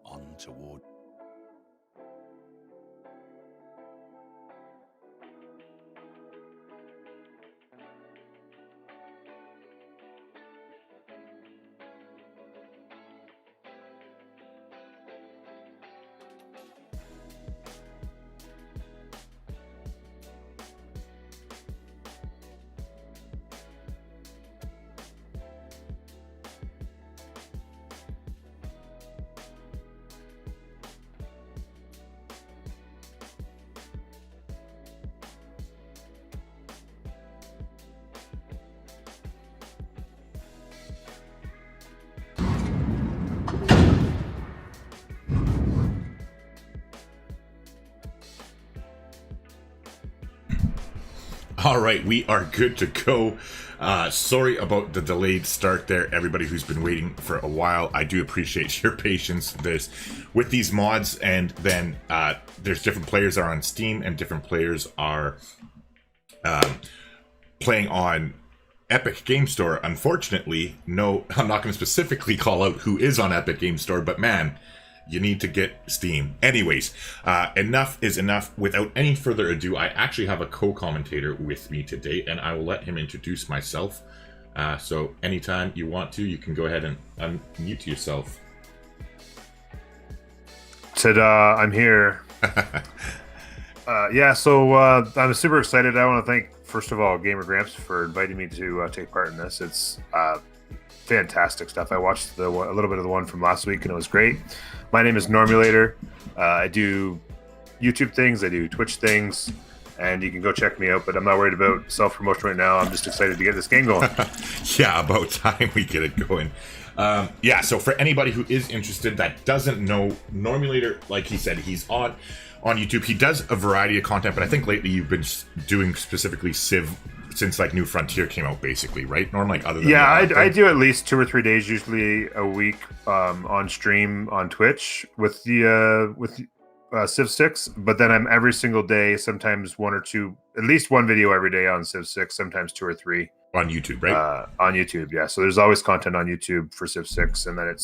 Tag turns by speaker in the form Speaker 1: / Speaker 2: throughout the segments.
Speaker 1: on toward.
Speaker 2: All right, we are good to go. Sorry about the delayed start there, everybody who's been waiting for a while. I do appreciate your patience with these mods, and then there's different players that are on Steam and different players are playing on Epic Game Store. Unfortunately, no, I'm not going to specifically call out who is on Epic Game Store, but man, you need to get Steam. Anyways, enough is enough. Without any further ado, I actually have a co-commentator with me today, and I will let him introduce myself. So anytime you want to, you can go ahead and unmute yourself.
Speaker 3: Ta-da, I'm here. I'm super excited. I want to thank, first of all, Gamer Grampz for inviting me to take part in this. It's fantastic stuff. I watched a little bit of the one from last week, and it was great. My name is Normul8or. I do YouTube things, I do Twitch things, and you can go check me out, but I'm not worried about self-promotion right now. I'm just excited to get this game going.
Speaker 2: Yeah, about time we get it going. So for anybody who is interested that doesn't know, Normul8or, like he said, he's on YouTube. He does a variety of content, but I think lately you've been doing specifically Civ since like New Frontier came out, basically, right? Norm, like other than
Speaker 3: I do at least 2 or 3 days, usually a week, on stream on Twitch with the Civ6. But then I'm every single day, sometimes 1 or 2, at least 1 video every day on Civ6, sometimes 2 or 3
Speaker 2: on YouTube, right?
Speaker 3: On YouTube, yeah. So there's always content on YouTube for Civ6, and then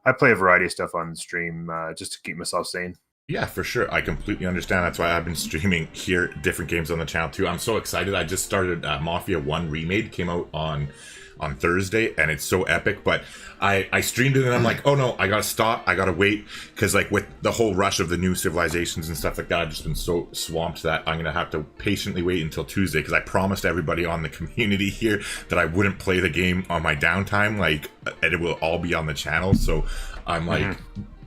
Speaker 3: I play a variety of stuff on stream just to keep myself sane.
Speaker 2: Yeah, for sure. I completely understand. That's why I've been streaming here different games on the channel too. I'm so excited. I just started Mafia 1 Remade, came out on Thursday, and it's so epic. But I streamed it and I'm like, oh no, I gotta stop. I gotta wait, because like with the whole rush of the new civilizations and stuff like that, I've just been so swamped that I'm gonna have to patiently wait until Tuesday, because I promised everybody on the community here that I wouldn't play the game on my downtime, like, and it will all be on the channel. So I'm like,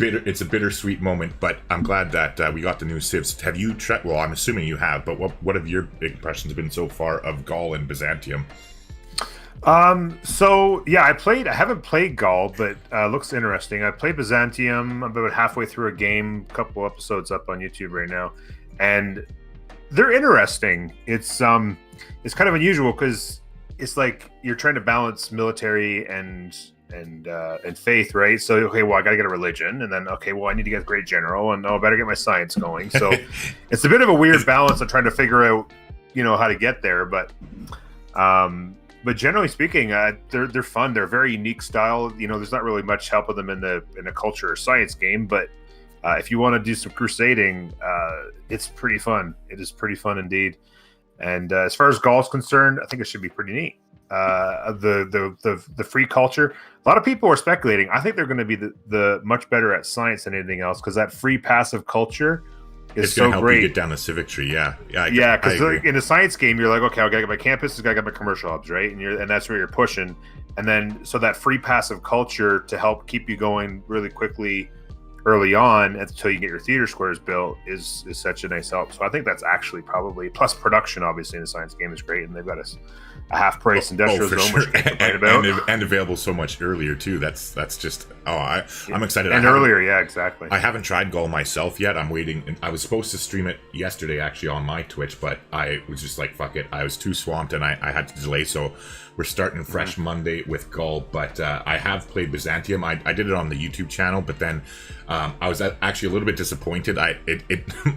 Speaker 2: it's a bittersweet moment, but I'm glad that we got the new Civs. Have you tried? Well, I'm assuming you have, but what have your impressions been so far of Gaul and Byzantium?
Speaker 3: I haven't played Gaul, but looks interesting. I played Byzantium. I'm about halfway through a game, a couple episodes up on YouTube right now, and they're interesting. It's kind of unusual because it's like you're trying to balance military and faith, right? So okay, well, I gotta get a religion, and then okay, well, I need to get a great general, and I better get my science going. So it's a bit of a weird balance of trying to figure out, how to get there. But generally speaking, they're fun. They're a very unique style. There's not really much help with them in a culture or science game, but if you want to do some crusading, it's pretty fun. It is pretty fun indeed. And as far as Gaul is concerned, I think it should be pretty neat. The free culture. A lot of people are speculating. I think they're going to be the much better at science than anything else, because that free passive culture is so
Speaker 2: help
Speaker 3: great.
Speaker 2: You get down the civic tree, yeah.
Speaker 3: Because like in a science game, you're like, okay, I gotta get my campus, I gotta get my commercial hubs, right? And that's where you're pushing. And then so that free passive culture to help keep you going really quickly early on until you get your theater squares built is such a nice help. So I think that's actually probably, plus production obviously in a science game is great, and they've got a half price industrial zone,
Speaker 2: sure.
Speaker 3: which you can't complain about.
Speaker 2: And available so much earlier too. That's just I'm excited.
Speaker 3: And earlier, yeah, exactly.
Speaker 2: I haven't tried Gaul myself yet. I'm waiting, and I was supposed to stream it yesterday actually on my Twitch, but I was just like, fuck it. I was too swamped and I had to delay. So we're starting fresh Monday with Gaul, but I have played Byzantium. I did it on the YouTube channel, but then I was actually a little bit disappointed.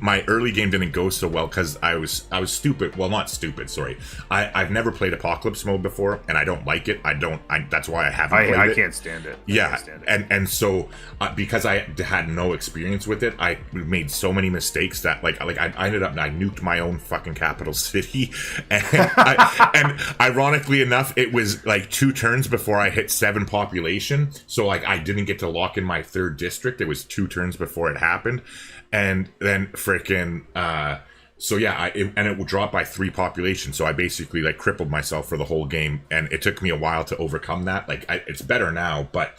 Speaker 2: My early game didn't go so well because I was stupid. Well, not stupid. Sorry, I've never played Apocalypse mode before, and I don't like it. That's why I haven't played it.
Speaker 3: I can't stand it.
Speaker 2: Yeah, and so because I had no experience with it, I made so many mistakes that like I ended up, I nuked my own fucking capital city, and and ironically enough, it was like 2 turns before I hit 7 population. So like I didn't get to lock in my 3rd district. It was 2 turns before it happened, and then freaking so yeah, it will drop by 3 population. So I basically like crippled myself for the whole game, and it took me a while to overcome that. Like it's better now, but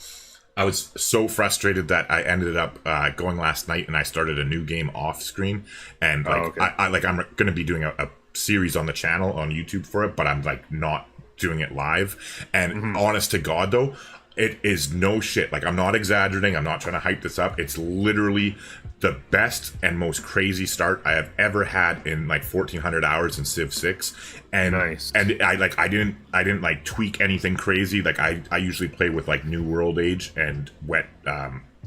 Speaker 2: I was so frustrated that I ended up going last night, and I started a new game off screen, and like I'm going to be doing a series on the channel on YouTube for it, but I'm like not doing it live. And honest to God though, it is no shit. Like I'm not exaggerating. I'm not trying to hype this up. It's literally the best and most crazy start I have ever had in like 1400 hours in Civ 6. And
Speaker 3: nice.
Speaker 2: And I didn't like tweak anything crazy. Like I usually play with like New World Age and Wet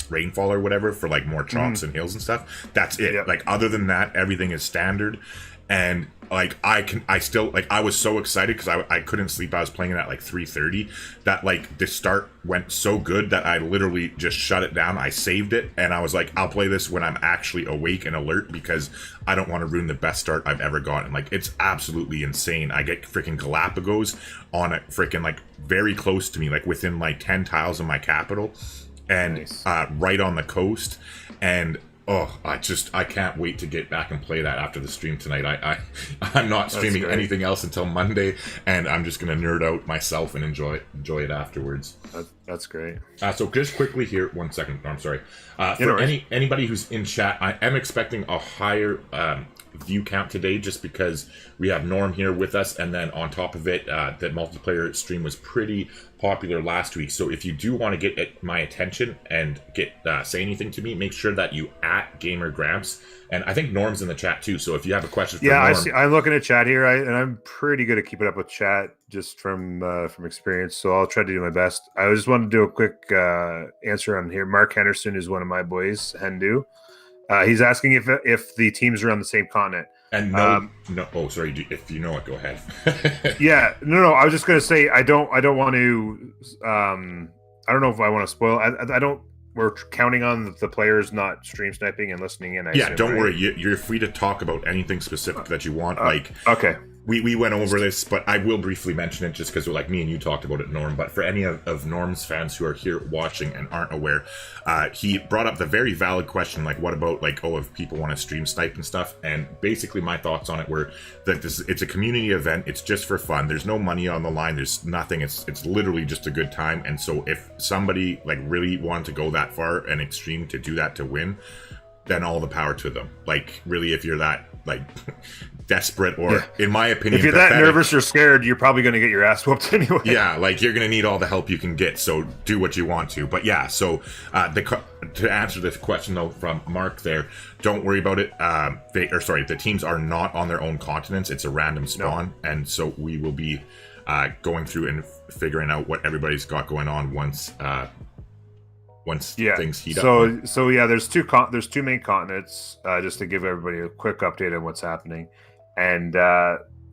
Speaker 2: Rainfall or whatever for like more chops and hills and stuff. That's it.
Speaker 3: Yep.
Speaker 2: Like other than that, everything is standard. And like I still like, I was so excited because I couldn't sleep. I was playing it at like 3:30 that like the start went so good that I literally just shut it down. I saved it, and I was like, I'll play this when I'm actually awake and alert, because I don't want to ruin the best start I've ever gotten. Like it's absolutely insane. I get freaking Galapagos on it, freaking like very close to me, like within like 10 tiles of my capital, and
Speaker 3: nice.
Speaker 2: Right on the coast. And oh, I can't wait to get back and play that after the stream tonight. I'm not streaming anything else until Monday, and I'm just gonna nerd out myself and enjoy it afterwards.
Speaker 3: That's great.
Speaker 2: So just quickly here, 1 second. No, I'm sorry. For anybody who's in chat, I am expecting a higher view count today, just because we have Norm here with us, and then on top of it, that multiplayer stream was pretty popular last week. So if you do want to get my attention and get say anything to me, make sure that you at Gamer Grampz, and I think Norm's in the chat too. So if you have a question for Norm,
Speaker 3: I'm looking at chat here, and I'm pretty good at keeping up with chat just from experience. So I'll try to do my best. I just wanted to do a quick answer on here. Mark Henderson is one of my boys, Hendu. He's asking if the teams are on the same continent.
Speaker 2: And no. Oh, sorry. If you know it, go ahead.
Speaker 3: Yeah. No. I was just gonna say I don't want to. I don't know if I want to spoil. I don't. We're counting on the players not stream sniping and listening in.
Speaker 2: Don't worry. You're free to talk about anything specific that you want.
Speaker 3: Okay.
Speaker 2: We went over this, but I will briefly mention it just because like me and you talked about it, Norm. But for any of Norm's fans who are here watching and aren't aware, he brought up the very valid question, like, what about, like, if people want to stream snipe and stuff? And basically my thoughts on it were that it's a community event. It's just for fun. There's no money on the line. There's nothing. It's literally just a good time. And so if somebody, like, really wanted to go that far and extreme to do that to win, then all the power to them. Like, really, if you're that, like, desperate, or in my opinion,
Speaker 3: if you're that nervous or scared, you're probably going to get your ass whooped anyway.
Speaker 2: Yeah, like, you're going to need all the help you can get, so do what you want to. But yeah, so to answer this question though from Mark there, don't worry about it. The teams are not on their own continents. It's a random spawn, and so we will be going through and figuring out what everybody's got going on once things heat up.
Speaker 3: So yeah, there's two main continents. Just to give everybody a quick update on what's happening, and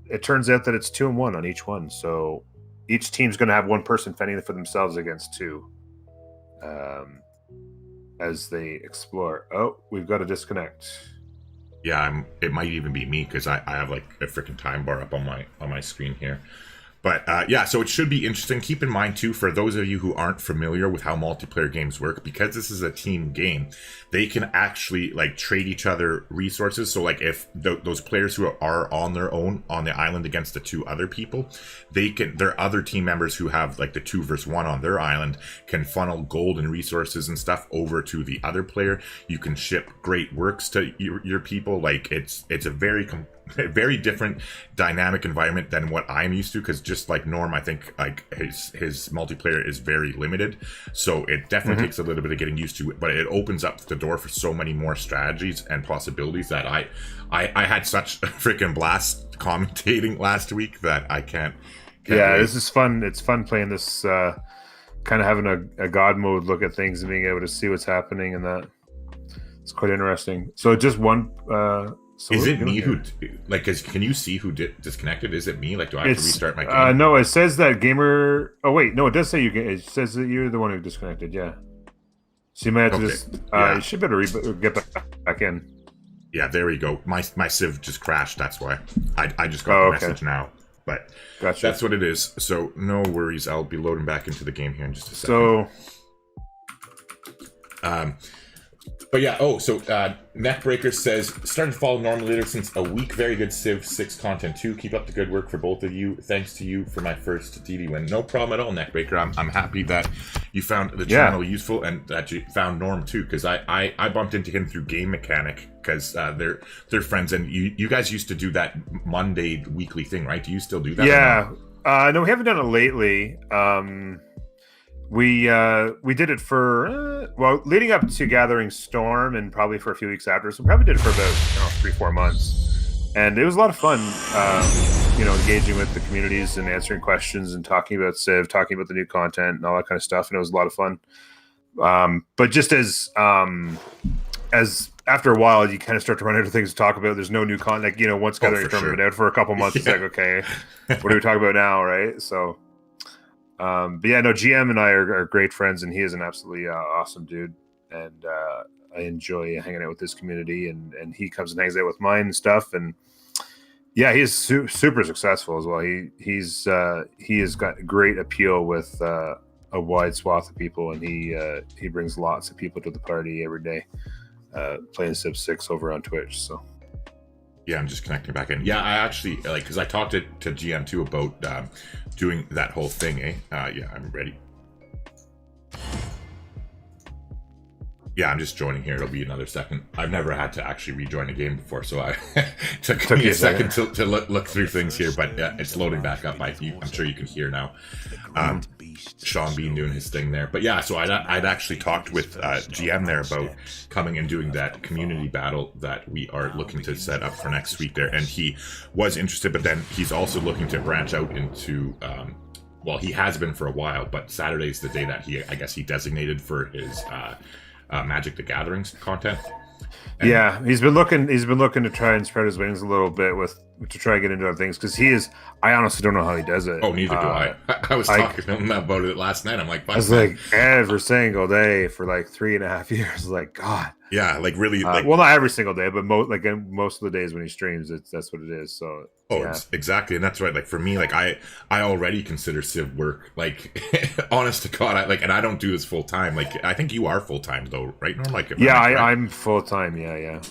Speaker 3: it turns out that it's 2-1 on each one. So each team's going to have one person fending for themselves against two, as they explore. Oh, we've got a disconnect.
Speaker 2: Yeah, it might even be me because I have like a freaking time bar up on my screen here. But yeah, so it should be interesting. Keep in mind too, for those of you who aren't familiar with how multiplayer games work, because this is a team game, they can actually like trade each other resources. So like if those players who are on their own on the island against the two other people, their other team members who have like the 2 versus 1 on their island can funnel gold and resources and stuff over to the other player. You can ship great works to your people. Like it's a very different dynamic environment than what I'm used to, because just like Norm, I think like his multiplayer is very limited, so it definitely takes a little bit of getting used to it, but it opens up the door for so many more strategies and possibilities that I had such a freaking blast commentating last week that I can't
Speaker 3: Yeah, this is fun. It's fun playing this, kind of having a god mode look at things and being able to see what's happening, and that it's quite interesting. So just one. So
Speaker 2: is it me who like? Can you see who disconnected? Is it me? Like, do I have to restart my game?
Speaker 3: No, it says that gamer. Oh wait, no, it does say you can. It says that you're the one who disconnected. Yeah. So you might have to just. You should better get back in.
Speaker 2: Yeah, there we go. My Civ just crashed. That's why. I just got the message now. But that's what it is. So no worries. I'll be loading back into the game here in just a second.
Speaker 3: So.
Speaker 2: But yeah, Neckbreaker says, started to follow Normul8or since a week. Very good Civ6 content too. Keep up the good work for both of you. Thanks to you for my first DD win. No problem at all, Neckbreaker. I'm happy that you found the channel useful and that you found Norm too, because I bumped into him through Game Mechanic because they're friends, and you guys used to do that Monday weekly thing, right? Do you still do that?
Speaker 3: Yeah. No, we haven't done it lately. We did it for leading up to Gathering Storm, and probably for a few weeks after. So we probably did it for about 3-4 months, and it was a lot of fun. Engaging with the communities and answering questions and talking about Civ, talking about the new content and all that kind of stuff, and it was a lot of fun. But just as after a while, you kind of start to run out of things to talk about. There's no new content. Like, once Gathering Storm has been out for a couple months, it's like, okay, what do we talk about now, right? So. But yeah, no, GM and I are great friends, and he is an absolutely awesome dude, and I enjoy hanging out with this community, and he comes and hangs out with mine and stuff, and yeah, he is super successful as well. He has got great appeal with a wide swath of people, and he brings lots of people to the party every day, playing Civ6 over on Twitch. So.
Speaker 2: Yeah, I'm just connecting back in. Yeah, I actually, because I talked to GM too about doing that whole thing, eh? Yeah, I'm ready. Yeah, I'm just joining here. It'll be another second. I've never had to actually rejoin a game before, so I took me a second to look through things here, but yeah, it's loading back up. I'm sure you can hear now. Sean Bean doing his thing there. But yeah, so I'd actually talked with GM there about coming and doing that community battle that we are looking to set up for next week there, and he was interested, but then he's also looking to branch out into he has been for a while, but Saturday's the day that I guess he designated for his Magic the Gatherings content. And
Speaker 3: yeah, he's been looking to try and spread his wings a little bit to try and get into other things, because I honestly don't know how he does it.
Speaker 2: Oh, neither do I. I was talking to him about it last night. I'm like,
Speaker 3: I was like, every single day for like 3.5 years. Like, God.
Speaker 2: Yeah, like really.
Speaker 3: Well, not every single day, but most of the days when he streams, that's what it is. So. Yeah.
Speaker 2: Exactly, and that's right. Like for me, like I already consider Civ work. Like, honest to God, and I don't do this full time. Like, I think you are full time though, right? Norm? Like,
Speaker 3: I'm full time. Yeah.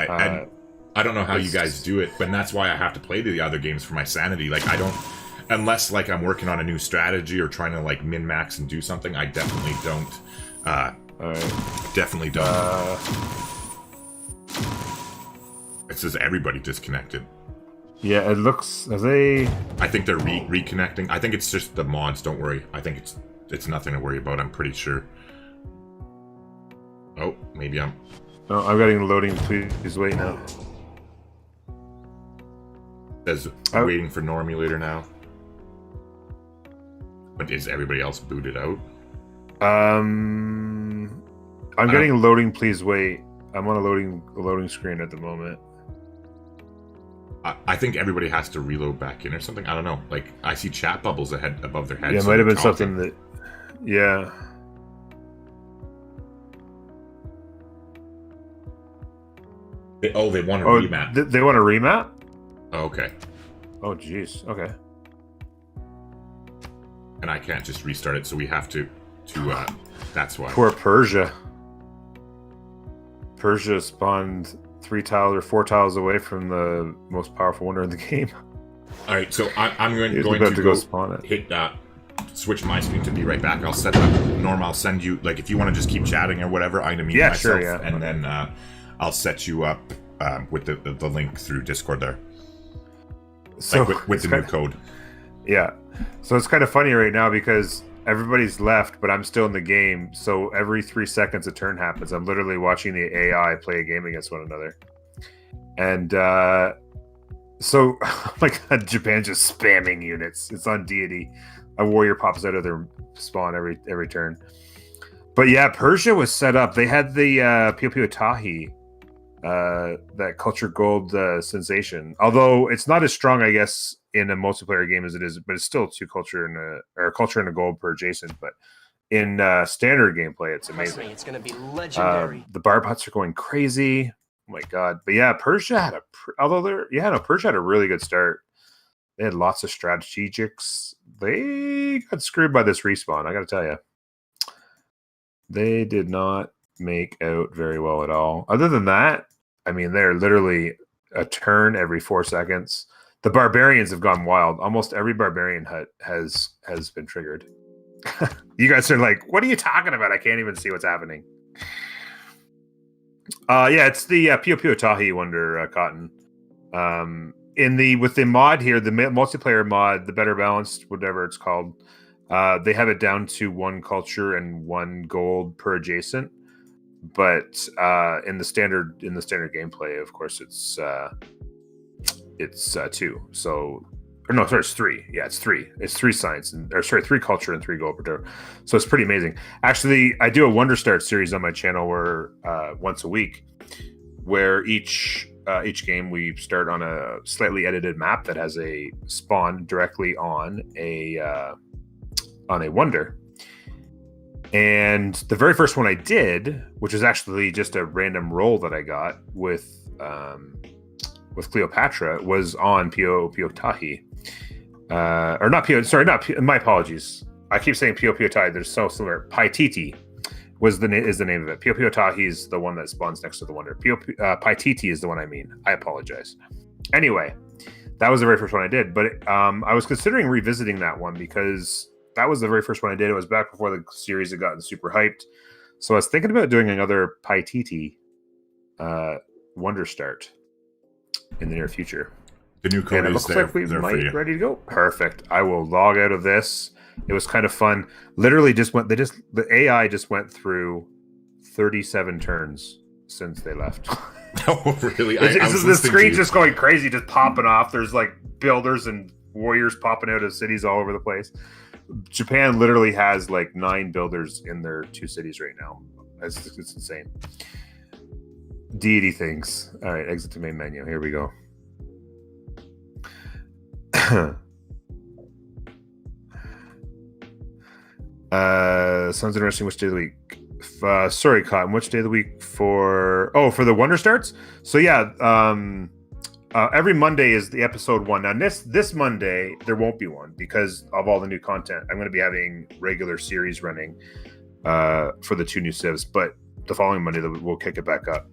Speaker 2: And I don't know how you guys do it, but that's why I have to play the other games for my sanity. Like, I don't, unless like I'm working on a new strategy or trying to like min max and do something. I definitely don't. Definitely don't. It says everybody disconnected.
Speaker 3: Yeah, it looks. Are they?
Speaker 2: I think they're reconnecting. I think it's just the mods. Don't worry. I think it's nothing to worry about. I'm pretty sure. Oh, maybe I'm.
Speaker 3: No, I'm getting loading. Please wait now.
Speaker 2: Says waiting for Normul8or now. But is everybody else booted out?
Speaker 3: I'm getting loading. Please wait. I'm on a loading screen at the moment.
Speaker 2: I think everybody has to reload back in or something. I don't know. Like, I see chat bubbles above their heads.
Speaker 3: Yeah, it might have been something that. Yeah.
Speaker 2: They want a remap.
Speaker 3: They want a remap?
Speaker 2: Oh, okay.
Speaker 3: Oh, jeez. Okay.
Speaker 2: And I can't just restart it, so we have to. That's why.
Speaker 3: Poor Persia. Persia spawned 3 tiles or 4 tiles away from the most powerful wonder in the game.
Speaker 2: All right, so I'm going to go spawn it. Hit switch my screen to be right back. I'll set it up. Norm, I'll send you, like, if you want to just keep chatting or whatever, I'm going to mute myself. Sure, yeah. And then I'll set you up with the link through Discord there. So like with the new code.
Speaker 3: Yeah. So it's kind of funny right now because everybody's left, but I'm still in the game. So every 3 seconds a turn happens. I'm literally watching the AI play a game against one another. And So, oh my god, Japan's just spamming units. It's on deity. A warrior pops out of their spawn every turn. But yeah, Persia was set up. They had the Pio Pio Tahi, that culture gold sensation. Although it's not as strong, I guess, in a multiplayer game as it is, but it's still two culture and a culture and a gold per adjacent. But in standard gameplay, it's amazing.
Speaker 1: It's going to be legendary.
Speaker 3: The barbots are going crazy. Oh my god! But yeah, Persia had Persia had a really good start. They had lots of strategics. They got screwed by this respawn. I got to tell you, they did not make out very well at all. Other than that, I mean, they're literally a turn every 4 seconds. The barbarians have gone wild. Almost every barbarian hut has been triggered. You guys are like, what are you talking about? I can't even see what's happening. Yeah, it's the Pio Pio Tahi Wonder Cotton. With the mod here, the multiplayer mod, the Better Balanced, whatever it's called, they have it down to 1 culture and 1 gold per adjacent. But in the standard gameplay, of course, it's 2. So, or no, sorry, it's 3. Yeah, it's 3. It's 3 science, 3 culture and 3 gold per turn. So it's pretty amazing. Actually, I do a Wonder Start series on my channel where once a week, where each game we start on a slightly edited map that has a spawn directly on a wonder. And the very first one I did, which is actually just a random roll that I got with Cleopatra, was on Pio Pio Tahi. Or not Pio, sorry, not Pio, my apologies. I keep saying Pio Pio Tahi, they're so similar. Paititi is the name of it. Pio Pio Tahi is the one that spawns next to the wonder. Paititi is the one I mean. I apologize. Anyway, that was the very first one I did. But I was considering revisiting that one because that was the very first one I did. It was back before the series had gotten super hyped. So I was thinking about doing another Paititi Wonder Start in the near future.
Speaker 2: The new code
Speaker 3: and it looks like we might be ready to go. Perfect. I will log out of this. It was kind of fun. Literally the AI just went through 37 turns since they left.
Speaker 2: Oh, really?
Speaker 3: The screen's just going crazy, just popping off. There's like builders and warriors popping out of cities all over the place. Japan literally has like 9 builders in their 2 cities right now. It's insane. Deity things. All right, exit to main menu. Here we go. Sounds interesting. Which day of the week? Sorry, Cotton. Which day of the week for the Wonder Starts? So yeah, every Monday is the episode 1. Now this Monday there won't be one because of all the new content. I'm going to be having regular series running for the 2 new civs, but the following Monday we'll kick it back up.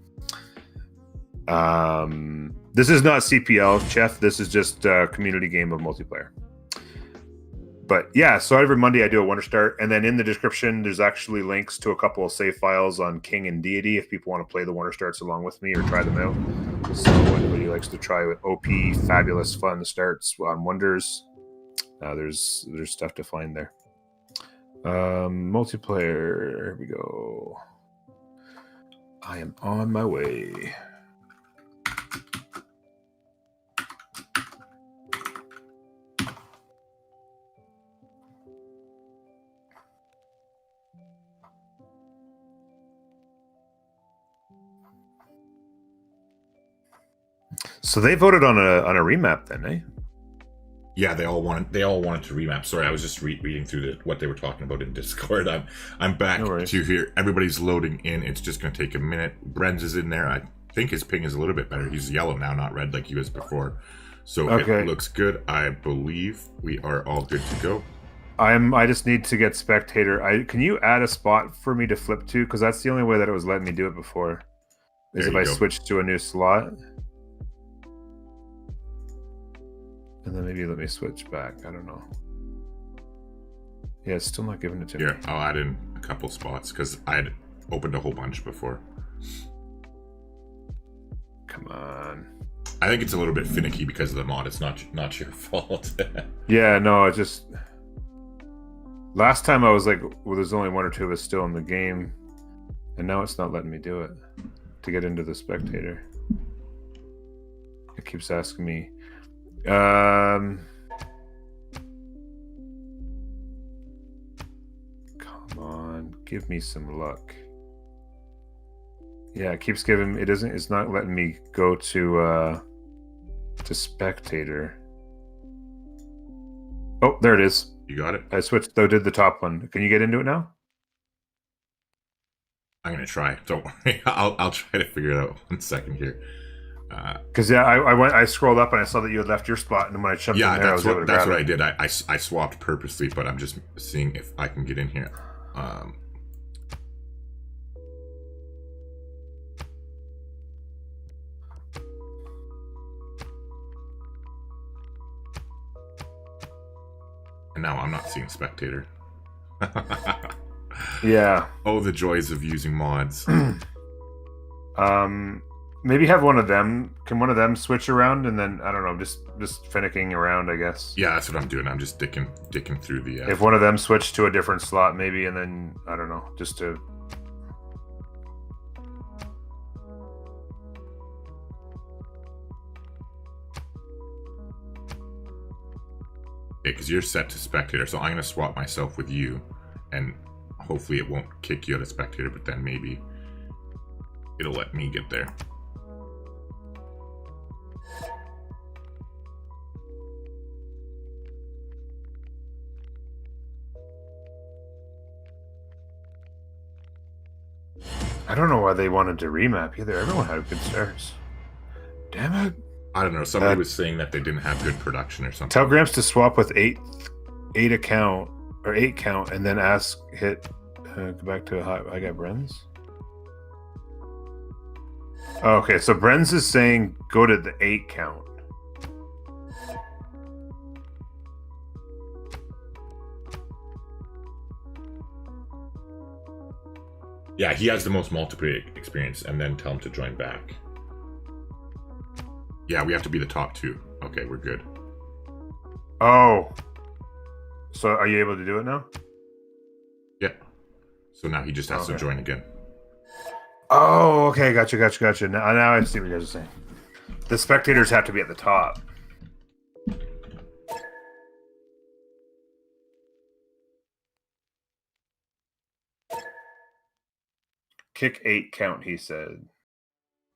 Speaker 3: This is not CPL, Chef. This is just a community game of multiplayer. But yeah, so every Monday I do a Wonder Start, and then in the description there's actually links to a couple of save files on King and Deity if people want to play the Wonder Starts along with me or try them out. So anybody likes to try with OP, fabulous, fun starts on Wonders, there's stuff to find there. Multiplayer, here we go. I am on my way. So they voted on a remap then, eh?
Speaker 2: Yeah, they all wanted to remap. Sorry, I was just reading through what they were talking about in Discord. I'm back to here. Everybody's loading in. It's just going to take a minute. Brenz is in there. I think his ping is a little bit better. He's yellow now, not red like he was before. So It looks good. I believe we are all good to go.
Speaker 3: I just need to get spectator. Can you add a spot for me to flip to? Because that's the only way that it was letting me do it before. Is if I switch to a new slot. And then maybe let me switch back. I don't know. Yeah, it's still not giving it to me.
Speaker 2: Yeah, I'll add in a couple spots because I had opened a whole bunch before.
Speaker 3: Come on.
Speaker 2: I think it's a little bit finicky because of the mod. It's not your fault.
Speaker 3: Yeah, no, it just... Last time I was like, well, there's only 1 or 2 of us still in the game. And now it's not letting me do it to get into the spectator. It keeps asking me, Come on, give me some luck. Yeah, it keeps giving. It doesn't. It's not letting me go to spectator. Oh, there it is.
Speaker 2: You got it?
Speaker 3: I switched, though, did the top one. Can you get into it now?
Speaker 2: I'm going to try. Don't worry. I'll try to figure it out 1 second here.
Speaker 3: Because, I scrolled up and I saw that you had left your spot. And when I jumped in there,
Speaker 2: that's what I did. I swapped purposely, but I'm just seeing if I can get in here. And now I'm not seeing spectator.
Speaker 3: Yeah.
Speaker 2: Oh, the joys of using mods.
Speaker 3: Maybe have one of them. Can one of them switch around and then, I don't know, just finicking around, I guess.
Speaker 2: Yeah, that's what I'm doing. I'm just dicking through the...
Speaker 3: If one of them switched to a different slot, maybe, and then, I don't know, just to...
Speaker 2: because you're set to spectator, so I'm going to swap myself with you, and hopefully it won't kick you out of spectator, but then maybe it'll let me get there.
Speaker 3: I don't know why they wanted to remap either. Everyone had good starts. Damn it.
Speaker 2: I don't know. Somebody was saying that they didn't have good production or something.
Speaker 3: Tell Grampz to swap with 8 count, and then go back to I got Brenz. Okay, so Brenz is saying go to the 8 count.
Speaker 2: Yeah, he has the most multiplayer experience, and then tell him to join back. Yeah, we have to be the top 2. Okay, we're good.
Speaker 3: Oh. So are you able to do it now?
Speaker 2: Yeah. So now he just has to join again.
Speaker 3: Oh, okay. Gotcha. Now I see what you guys are saying. The spectators have to be at the top. Kick 8 count, he said.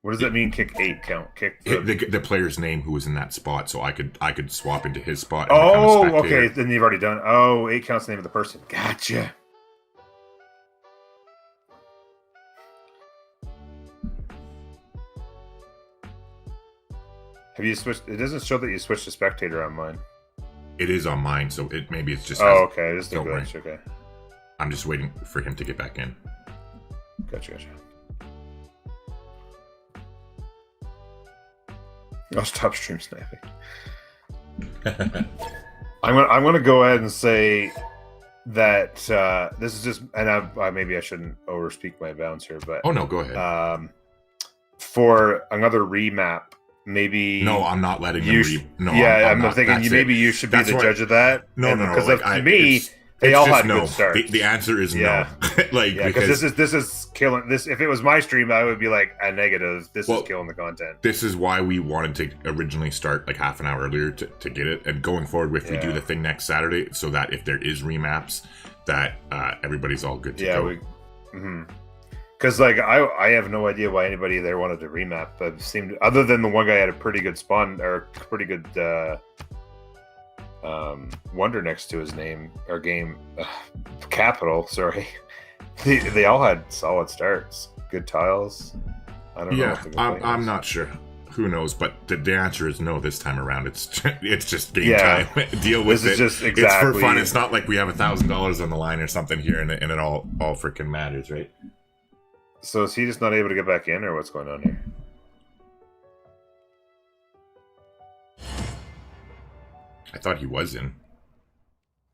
Speaker 3: What does that mean? Kick 8 count. Kick
Speaker 2: the player's name who was in that spot, so I could swap into his spot.
Speaker 3: And okay. Then you've already done. 8 count's the name of the person. Gotcha. Have you switched? It doesn't show that you switched to spectator on mine.
Speaker 2: It is on mine, so maybe it's just.
Speaker 3: Oh, okay. It is the glitch. Okay.
Speaker 2: I'm just waiting for him to get back in.
Speaker 3: Gotcha. I'll stop stream sniping. I'm gonna go ahead and say that this is just, and maybe I shouldn't overspeak my bounds here, but
Speaker 2: oh no, go ahead.
Speaker 3: For another remap, maybe
Speaker 2: no, I'm not letting
Speaker 3: you.
Speaker 2: No,
Speaker 3: yeah, I'm thinking maybe you should be the judge of that.
Speaker 2: No,
Speaker 3: because to me. They all had good starts.
Speaker 2: The answer is no.
Speaker 3: Because this is killing this. If it was my stream, I would be like a negative. This is killing the content.
Speaker 2: This is why we wanted to originally start like half an hour earlier to get it, and going forward with we do the thing next Saturday, so that if there is remaps, that everybody's all good to go.
Speaker 3: Because I have no idea why anybody there wanted to remap, but it seemed other than the one guy had a pretty good spawn or pretty good. Wonder next to his name or game capital. Sorry, they all had solid starts, good tiles. I don't know.
Speaker 2: Yeah, I'm not sure. Who knows? But the answer is no this time around. It's just game time. Deal with it. It's for fun. It's not like we have $1,000 on the line or something here, and it all freaking matters, right?
Speaker 3: So is he just not able to get back in, or what's going on here?
Speaker 2: I thought he was in.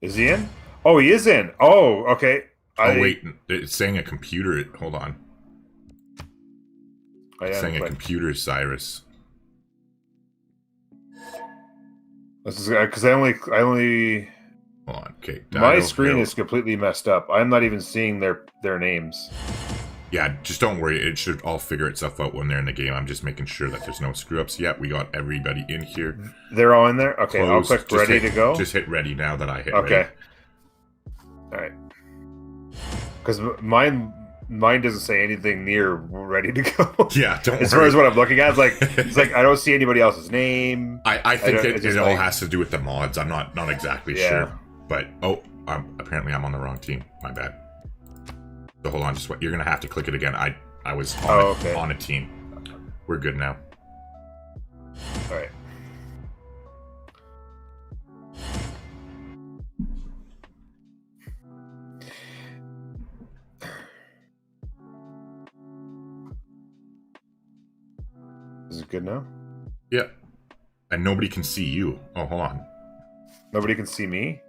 Speaker 3: Is he in? Oh, he is in. Oh, okay.
Speaker 2: Wait. It's saying a computer. Hold on. It's saying a computer, Cyrus.
Speaker 3: This is because I only.
Speaker 2: Hold on. Okay.
Speaker 3: My screen is completely messed up. I'm not even seeing their names.
Speaker 2: Yeah, just don't worry. It should all figure itself out when they're in the game. I'm just making sure that there's no screw-ups. Yeah, we got everybody in here.
Speaker 3: They're all in there? Okay,
Speaker 2: Closed.
Speaker 3: I'll click ready to go.
Speaker 2: Just hit ready now that I hit
Speaker 3: okay.
Speaker 2: ready.
Speaker 3: All right. Because mine doesn't say anything near ready to go.
Speaker 2: Yeah, don't worry.
Speaker 3: As far as what I'm looking at, it's like I don't see anybody else's name.
Speaker 2: I think it all has to do with the mods. I'm not exactly sure. But, apparently I'm on the wrong team. My bad. So hold on, you're going to have to click it again. I was on a team. We're good now.
Speaker 3: All right. Is it good now?
Speaker 2: Yeah. And nobody can see you. Oh, hold on.
Speaker 3: Nobody can see me?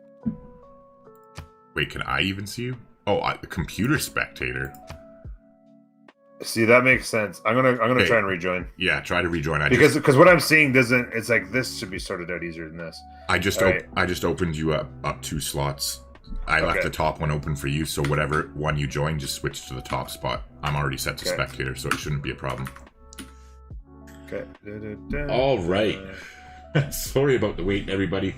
Speaker 2: Wait, can I even see you? Oh, the computer spectator.
Speaker 3: See, that makes sense. I'm gonna try and rejoin.
Speaker 2: Yeah, try to rejoin.
Speaker 3: Because what I'm seeing doesn't. It's like this should be sorted out easier than this.
Speaker 2: I just opened you up 2 slots. I left the top one open for you, so whatever one you join, just switch to the top spot. I'm already set to spectator, so it shouldn't be a problem.
Speaker 3: Okay.
Speaker 2: All right. Sorry about the wait, everybody.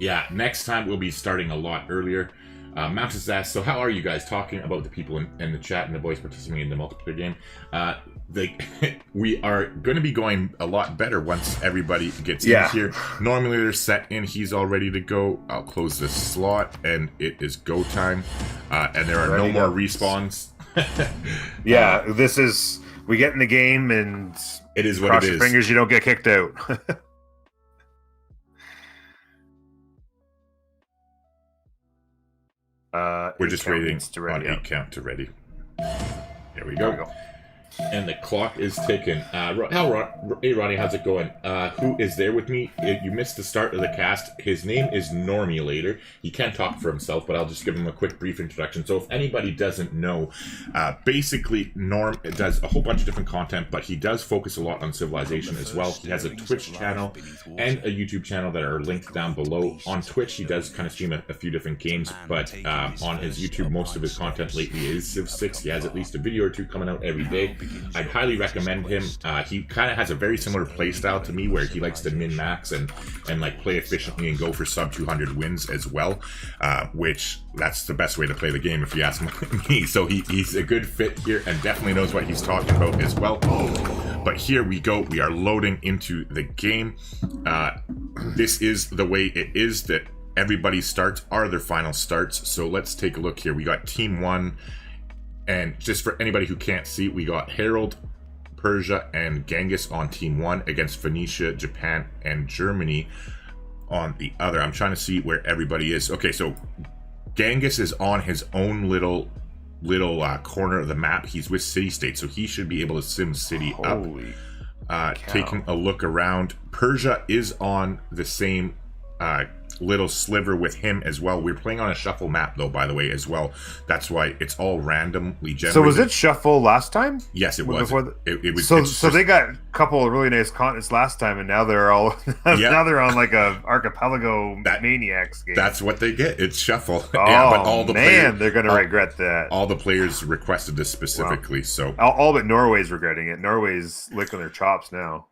Speaker 2: Yeah, next time we'll be starting a lot earlier. Mountains asked, so how are you guys talking about the people in the chat and the boys participating in the multiplayer game? We are going to be going a lot better once everybody gets in here. Normally they're set in. He's all ready to go. I'll close this slot, and it is go time. And there are no more respawns.
Speaker 3: Yeah, this is... We get in the game, and...
Speaker 2: It is what
Speaker 3: cross
Speaker 2: it
Speaker 3: your
Speaker 2: is.
Speaker 3: fingers you don't get kicked out.
Speaker 2: We're just waiting on 8 count to ready. There we go. And the clock is ticking. Hey, Ronnie, how's it going? Who is there with me? You missed the start of the cast. His name is Normul8or. He can talk for himself, but I'll just give him a quick, brief introduction. So if anybody doesn't know, basically, Norm does a whole bunch of different content, but he does focus a lot on Civilization as well. He has a Twitch channel and a YouTube channel that are linked down below. On Twitch, he does kind of stream a few different games, but on his YouTube, most of his content lately is Civ6. He has at least a video or 2 coming out every day. I'd highly recommend him. He kind of has a very similar play style to me, where he likes to min-max and like play efficiently and go for sub 200 wins as well, which that's the best way to play the game if you ask me. So he's a good fit here and definitely knows what he's talking about as well. But here we go. We are loading into the game. This is the way it is that everybody's starts are their final starts. So let's take a look here. We got Team 1. And just for anybody who can't see, we got Harold, Persia, and Genghis on Team 1 against Phoenicia, Japan, and Germany on the other. I'm trying to see where everybody is. Okay, so Genghis is on his own little corner of the map. He's with City State, so he should be able to sim City up. Taking a look around, Persia is on the same little sliver with him as well. We're playing on a shuffle map, though, by the way, as well. That's why it's all randomly generated.
Speaker 3: So was it shuffle last time?
Speaker 2: Yes, it was. It was.
Speaker 3: So they got a couple of really nice continents last time, and now they're all now they're on like a archipelago maniacs game.
Speaker 2: That's what they get. It's shuffle.
Speaker 3: Oh, yeah, but all the players, they're gonna regret that.
Speaker 2: All the players requested this specifically, so
Speaker 3: all but Norway's regretting it. Norway's licking their chops now.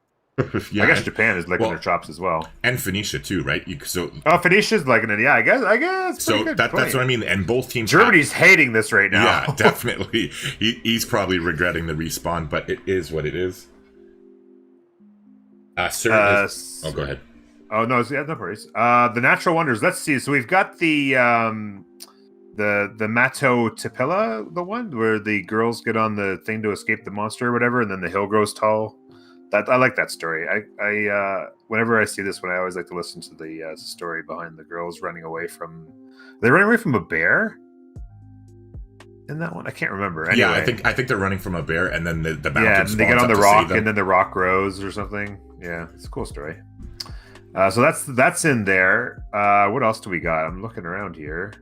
Speaker 2: Yeah,
Speaker 3: I guess Japan is licking their chops as well,
Speaker 2: and Phoenicia too, right?
Speaker 3: Phoenicia's liking it. Yeah, I guess.
Speaker 2: So that's what I mean. And both teams.
Speaker 3: Germany's hating this right now.
Speaker 2: Yeah, definitely. He's probably regretting the respawn, but it is what it is. Go ahead.
Speaker 3: Oh no, no worries. The natural wonders. Let's see. So we've got the Mato Tapilla, the one where the girls get on the thing to escape the monster or whatever, and then the hill grows tall. I like that story. I whenever I see this one, I always like to listen to the story behind the girls running away from. Are they running away from a bear? In that one, I can't remember. Anyway.
Speaker 2: Yeah, I think they're running from a bear, and then the mountain.
Speaker 3: Yeah, and they get on the rock, and then the rock grows or something. Yeah, it's a cool story. So that's in there. What else do we got? I'm looking around here.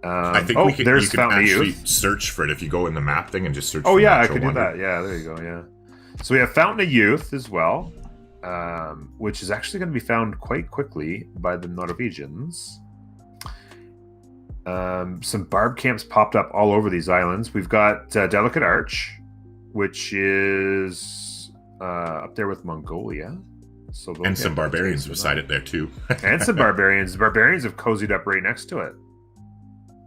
Speaker 2: I think you can actually search for it if you go in the map thing and just search.
Speaker 3: Oh yeah, I could do that. Yeah, there you go. Yeah. So we have Fountain of Youth as well, which is actually going to be found quite quickly by the Norwegians. Some barb camps popped up all over these islands. We've got Delicate Arch, which is up there with Mongolia. So
Speaker 2: and some barbarians beside it there too.
Speaker 3: And some barbarians. Barbarians have cozied up right next to it.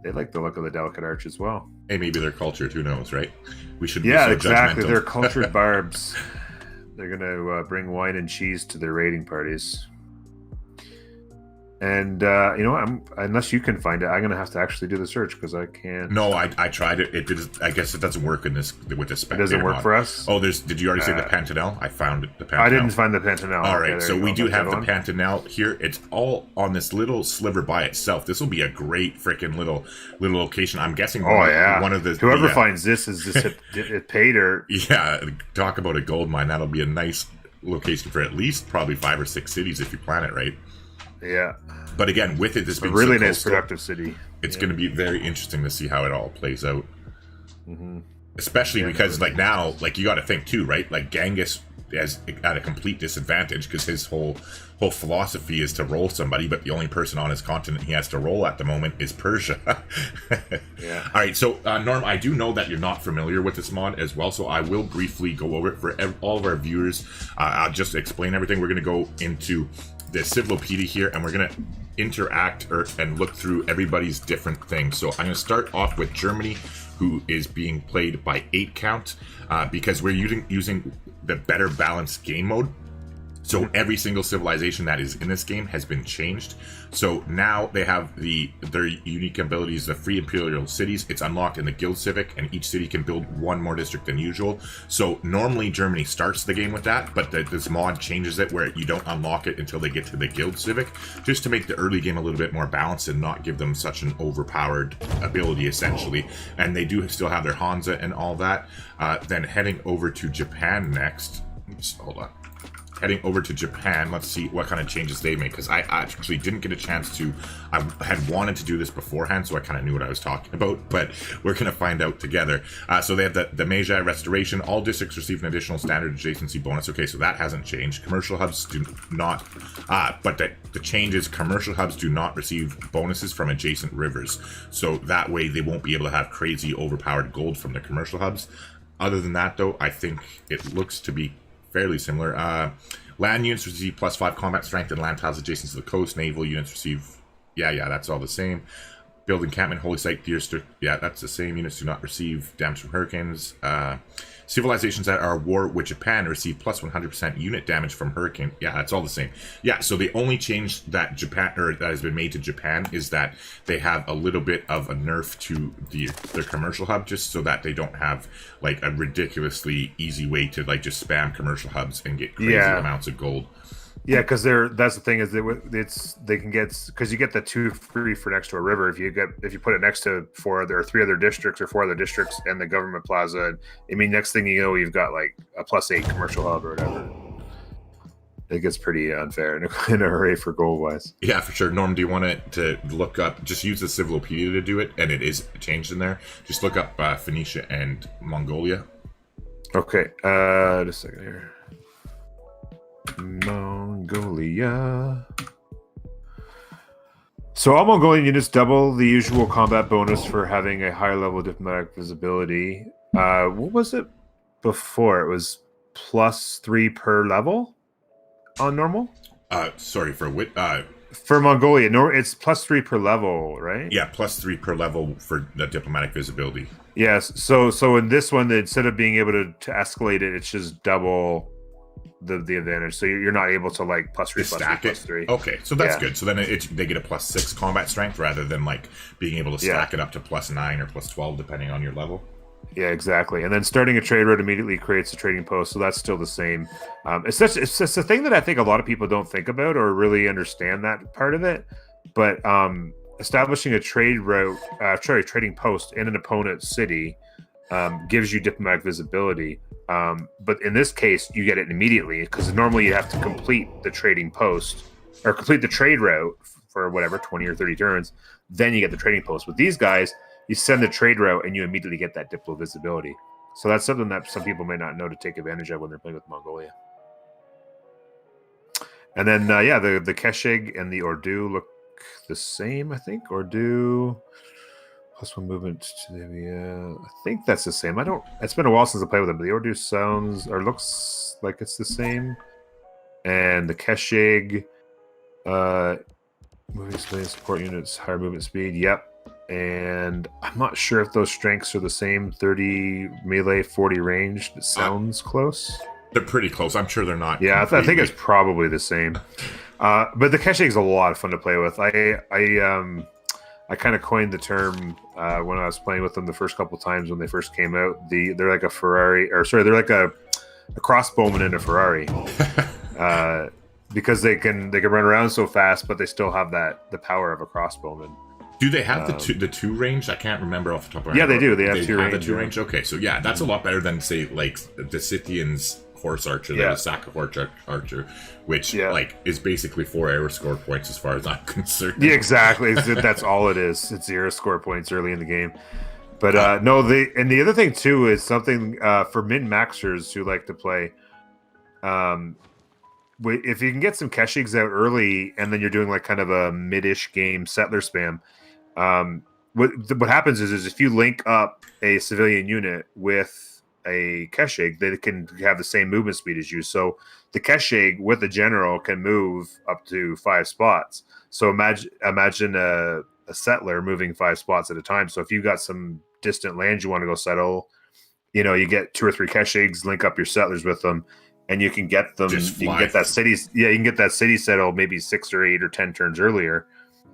Speaker 3: They like the look of the Delicate Arch as well.
Speaker 2: Hey, maybe they're cultured. Who knows, right? We should be
Speaker 3: so
Speaker 2: exactly.
Speaker 3: They're cultured barbs. They're going to bring wine and cheese to their raiding parties. And unless you can find it, I'm gonna have to actually do the search because I can't.
Speaker 2: No, I tried it. It did. I guess it doesn't work in this with the spectator.
Speaker 3: It doesn't work
Speaker 2: mod.
Speaker 3: for us.
Speaker 2: Oh, did you already say the Pantanel? I found it. The Pantanel.
Speaker 3: I didn't find the Pantanel.
Speaker 2: All right, so we do have the Pantanel here. It's all on this little sliver by itself. This will be a great freaking little location. I'm guessing. One of the
Speaker 3: whoever finds this is just it paid or
Speaker 2: yeah. Talk about a gold mine. That'll be a nice location for at least probably 5 or 6 cities if you plan it right.
Speaker 3: Yeah.
Speaker 2: But again, with it, this being
Speaker 3: really
Speaker 2: so
Speaker 3: nice,
Speaker 2: coastal,
Speaker 3: productive city.
Speaker 2: It's going to be very interesting to see how it all plays out.
Speaker 3: Mm-hmm.
Speaker 2: Especially because, like, now, like, you got to think too, right? Like, Genghis is at a complete disadvantage because his whole philosophy is to roll somebody, but the only person on his continent he has to roll at the moment is Persia.
Speaker 3: Yeah.
Speaker 2: All right, so Norm, I do know that you're not familiar with this mod as well, so I will briefly go over it for all of our viewers. I'll just explain everything. We're going to go into the Civlopedia here, and we're going to interact and look through everybody's different things. So I'm going to start off with Germany, who is being played by 8 count, because we're using the better balanced game mode. So every single civilization that is in this game has been changed. So now they have their unique abilities, the free imperial cities. It's unlocked in the Guild Civic, and each city can build 1 more district than usual. So normally Germany starts the game with that, but this mod changes it where you don't unlock it until they get to the Guild Civic, just to make the early game a little bit more balanced and not give them such an overpowered ability, essentially. And they do still have their Hansa and all that. Then heading over to Japan next. Oops, hold on. Heading over to Japan, let's see what kind of changes they make, because I actually didn't get a chance to. I had wanted to do this beforehand, so I kind of knew what I was talking about, but we're going to find out together. So they have the Meiji Restoration. All districts receive an additional standard adjacency bonus. Okay, so that hasn't changed. Commercial hubs do not, but the change is commercial hubs do not receive bonuses from adjacent rivers. So that way they won't be able to have crazy overpowered gold from the commercial hubs. Other than that, though, I think it looks to be fairly similar. Land units receive +5 combat strength and land tiles adjacent to the coast. Naval units receive, that's all the same. Build encampment, holy site, that's the same. Units do not receive damage from hurricanes. Civilizations that are at war with Japan receive +100% unit damage from hurricane. Yeah, that's all the same. Yeah, so the only change that that has been made to Japan is that they have a little bit of a nerf to their commercial hub, just so that they don't have like a ridiculously easy way to like just spam commercial hubs and get crazy amounts of gold.
Speaker 3: Yeah, because that's the thing is that they can get, because you get the 2 free for next to a river if you put it next to 3 other districts or 4 other districts and the government plaza. I mean, next thing you know, you've got like a +8 commercial hub or whatever. It gets pretty unfair in a hurry for gold wise. Yeah,
Speaker 2: for sure. Norm, do you want to look up? Just use the Civlopedia to do it, and it is changed in there. Just look up Phoenicia and Mongolia.
Speaker 3: Okay, just a second here. Mongolia. So all Mongolian units double the usual combat bonus for having a higher level of diplomatic visibility. What was it before? It was +3 per level on normal?
Speaker 2: Sorry, for what?
Speaker 3: For Mongolia, no, it's +3 per level, right?
Speaker 2: Yeah, +3 per level for the diplomatic visibility.
Speaker 3: Yes. So in this one, instead of being able to escalate it, it's just double the advantage. So you're not able to like +3
Speaker 2: stack it.
Speaker 3: +3.
Speaker 2: Okay, so that's good. So then they get a +6 combat strength rather than like being able to stack it up to +9 or +12 depending on your level.
Speaker 3: Yeah, exactly. And then starting a trade route immediately creates a trading post, so that's still the same. It's just a thing that I think a lot of people don't think about or really understand that part of it. But establishing a trade route, trading post in an opponent's city gives you diplomatic visibility. But in this case, you get it immediately because normally you have to complete the trading post or complete the trade route for whatever 20 or 30 turns. Then you get the trading post. With these guys, you send the trade route and you immediately get that diplo visibility. So that's something that some people may not know to take advantage of when they're playing with Mongolia. And then, the Keshig and the Ordu look the same, I think. Ordu, +1 movement to the. I think that's the same. I don't. It's been a while since I played with them, but the order sounds or looks like it's the same. And the Keshig, moving speed support units, higher movement speed. Yep. And I'm not sure if those strengths are the same. 30 melee, 40 range. It sounds close.
Speaker 2: They're pretty close. I'm sure they're not.
Speaker 3: Yeah, I think it's probably the same. But the Keshig is a lot of fun to play with. I kind of coined the term when I was playing with them the first couple times when they first came out. They're like a Ferrari, or sorry, they're like a crossbowman in a Ferrari, because they can run around so fast, but they still have the power of a crossbowman.
Speaker 2: Do they have the two range? I can't remember off the top of my head.
Speaker 3: Yeah, they do. They have two range.
Speaker 2: The two range. Okay, so yeah, that's a lot better than say like the Scythian's horse archer, the Saka horse archer, which like is basically 4 arrow score points as far as I'm concerned.
Speaker 3: Yeah, exactly. That's all it is. It's 0 score points early in the game. But no, and the other thing too is something for min-maxers who like to play. If you can get some Keshigs out early, and then you're doing like kind of a mid-ish game settler spam, what happens is if you link up a civilian unit with a Keshig, they can have the same movement speed as you. So the Keshig with the general can move up to 5 spots. So imagine a settler moving 5 spots at a time. So if you've got some distant land you want to go settle, you get 2 or 3 Keshigs, link up your settlers with them, and you can get them. You can get that city. Yeah, you can get that city settled maybe 6 or 8 or 10 turns earlier.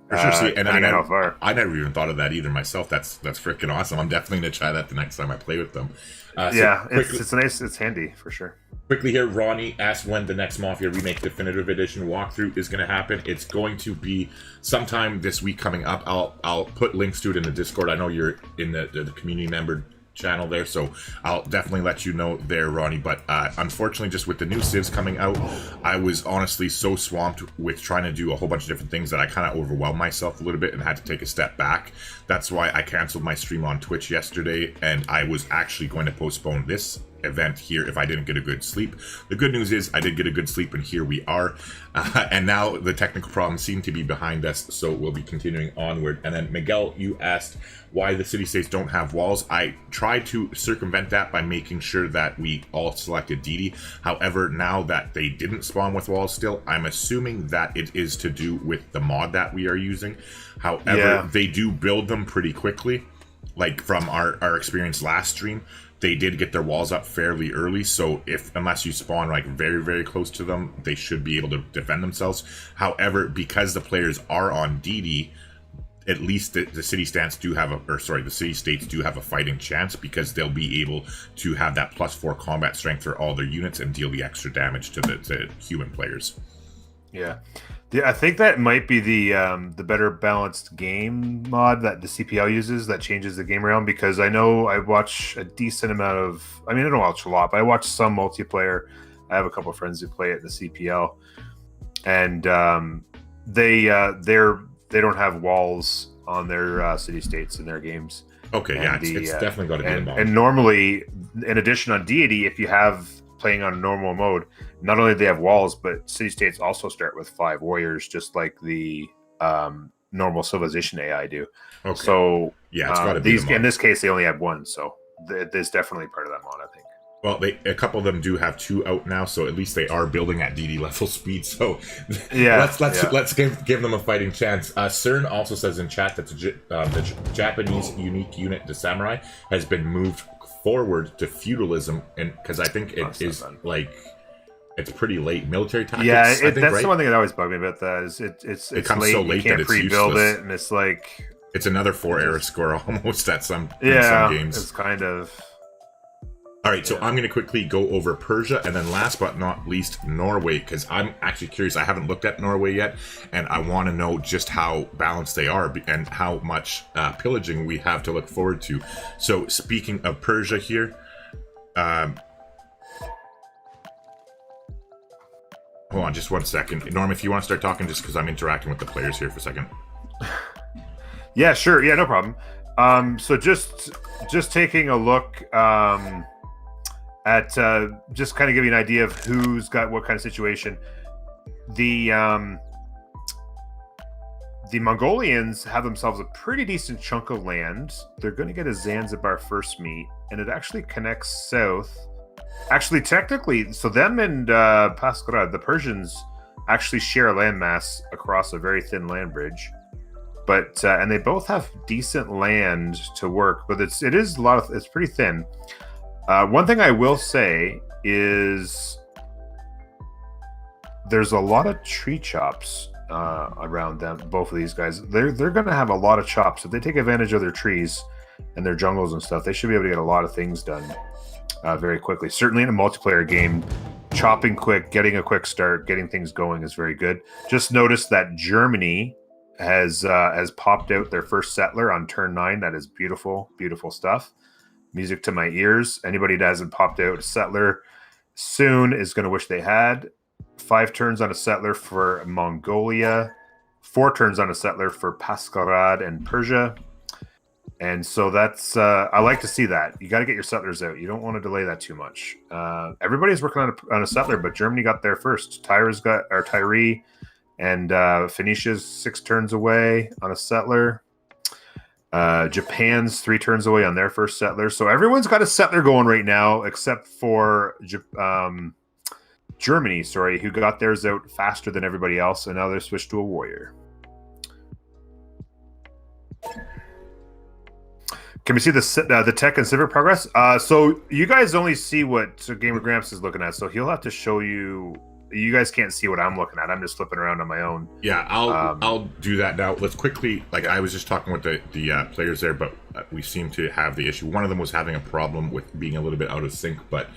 Speaker 2: For sure. See, and I never even thought of that either myself. That's freaking awesome. I'm definitely gonna try that the next time I play with them.
Speaker 3: It's handy for sure.
Speaker 2: Quickly here, Ronnie asked when the next Mafia Remake Definitive Edition walkthrough is going to happen. It's going to be sometime this week coming up. I'll put links to it in the Discord. I know you're in the community member channel there, so I'll definitely let you know there, Ronnie. But unfortunately, just with the new Civs coming out, I was honestly so swamped with trying to do a whole bunch of different things that I kind of overwhelmed myself a little bit and had to take a step back. That's why I canceled my stream on Twitch yesterday, and I was actually going to postpone this event here if I didn't get a good sleep. The good news is I did get a good sleep, and here we are. And now the technical problems seem to be behind us, so we'll be continuing onward. And then Miguel, you asked why the city-states don't have walls. I tried to circumvent that by making sure that we all selected DD. However, now that they didn't spawn with walls still, I'm assuming that it is to do with the mod that we are using. However, they do build them pretty quickly. Like from our experience last stream, they did get their walls up fairly early, so unless you spawn like very, very close to them, they should be able to defend themselves. However, because the players are on DD, at least the city-states do have a fighting chance, because they'll be able to have that +4 combat strength for all their units and deal the extra damage to the human players.
Speaker 3: Yeah. I think that might be the better balanced game mod that the CPL uses that changes the game around, because I know I watch a decent amount of, I don't watch a lot, but I watch some multiplayer. I have a couple of friends who play it in the CPL, and they don't have walls on their city-states in their games.
Speaker 2: Okay, and it's definitely got to be involved.
Speaker 3: And normally, in addition on deity, if you have playing on normal mode, not only do they have walls, but city-states also start with 5 warriors, just like the normal civilization AI do. Okay. So
Speaker 2: yeah, it's got to be
Speaker 3: in this case they only have 1, so there's definitely part of that mod, I think.
Speaker 2: Well, a couple of them do have 2 out now, so at least they are building at DD level speed. So yeah, let's give them a fighting chance. CERN also says in chat that the Japanese unique unit, the samurai, has been moved forward to feudalism, and because I think it is like it's pretty late military tactics.
Speaker 3: Yeah, that's the one thing that always bugged me about that is it comes late, so late, you can't pre-build it, and it's like
Speaker 2: it's another 4 error score almost at some games.
Speaker 3: It's kind of.
Speaker 2: All right, so I'm going to quickly go over Persia, and then last but not least, Norway, because I'm actually curious. I haven't looked at Norway yet, and I want to know just how balanced they are and how much pillaging we have to look forward to. So speaking of Persia here, hold on just 1 second. Norm, if you want to start talking, just because I'm interacting with the players here for a second.
Speaker 3: Yeah, sure. Yeah, no problem. So just taking a look at just kind of give you an idea of who's got what kind of situation. The the Mongolians have themselves a pretty decent chunk of land. They're going to get a Zanzibar first meet, and it actually connects south. Actually, technically, so them and Paskarad, the Persians, actually share a landmass across a very thin land bridge. But and they both have decent land to work, but it's pretty thin. One thing I will say is there's a lot of tree chops around them. Both of these guys, they're going to have a lot of chops if they take advantage of their trees and their jungles and stuff. They should be able to get a lot of things done very quickly. Certainly in a multiplayer game, chopping quick, getting a quick start, getting things going is very good. Just noticed that Germany has popped out their first settler on turn 9. That is beautiful, beautiful stuff. Music to my ears. Anybody that hasn't popped out a settler soon is going to wish they had. 5 turns on a settler for Mongolia, 4 turns on a settler for Paskarad and Persia. And so that's I like to see that. You got to get your settlers out. You don't want to delay that too much. Everybody's working on a settler, but Germany got there first. Tyre and Phoenicia's 6 turns away on a settler. Japan's 3 turns away on their first settler. So everyone's got a settler going right now, except for Germany, who got theirs out faster than everybody else, and now they're switched to a warrior. Can we see the tech and civic progress? So you guys only see what Gamer Grampz is looking at, so he'll have to show you. You guys can't see what I'm looking at. I'm just flipping around on my own.
Speaker 2: Yeah, I'll do that now. Let's quickly, I was just talking with the players there, but we seem to have the issue. One of them was having a problem with being a little bit out of sync, but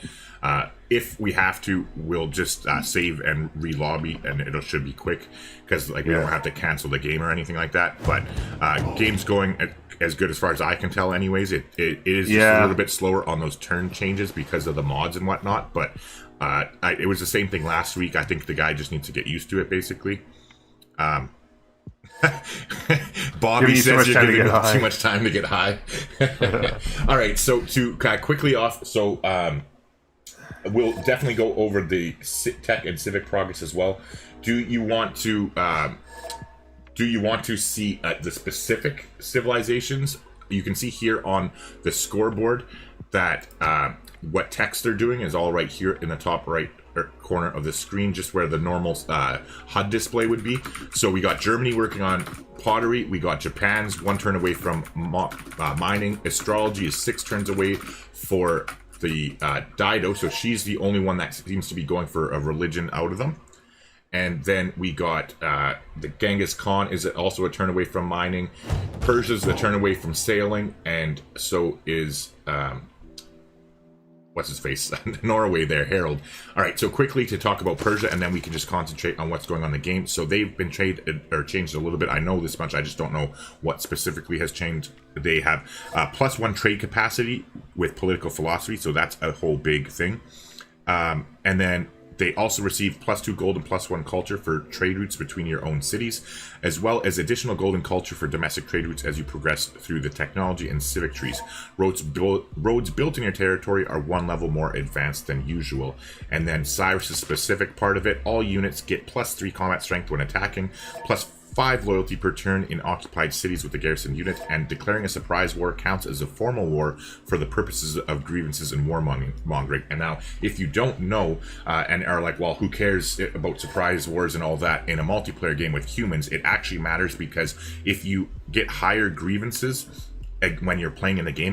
Speaker 2: if we have to, we'll just save and re-lobby, and it should be quick, because we don't have to cancel the game or anything like that. But game's going as good as far as I can tell anyways. It is just a little bit slower on those turn changes because of the mods and whatnot, but it was the same thing last week. I think the guy just needs to get used to it, basically. Bobby says you're giving him too much time to get high. All right, so to quickly off, so we'll definitely go over the tech and civic progress as well. Do you want to see the specific civilizations? You can see here on the scoreboard that what text they're doing is all right here in the top right corner of the screen, just where the normal HUD display would be. So we got Germany working on pottery. We got Japan's 1 turn away from mining. Astrology is 6 turns away for the Dido. So she's the only one that seems to be going for a religion out of them. And then we got the Genghis Khan is also a turn away from mining. Persia's a turn away from sailing, and so is what's his face? Norway there, Harold. All right, so quickly to talk about Persia, and then we can just concentrate on what's going on in the game. So they've been changed a little bit. I know this much. I just don't know what specifically has changed. They have +1 trade capacity with political philosophy, so that's a whole big thing. And then they also receive +2 gold and +1 culture for trade routes between your own cities, as well as additional gold and culture for domestic trade routes as you progress through the technology and civic trees. Roads built in your territory are 1 level more advanced than usual. And then Cyrus's specific part of it, all units get +3 combat strength when attacking, +5 loyalty per turn in occupied cities with the garrison unit, and declaring a surprise war counts as a formal war for the purposes of grievances and warmongering. And now, if you don't know and are like, well, who cares about surprise wars and all that in a multiplayer game with humans, it actually matters, because if you get higher grievances when you're playing in the game,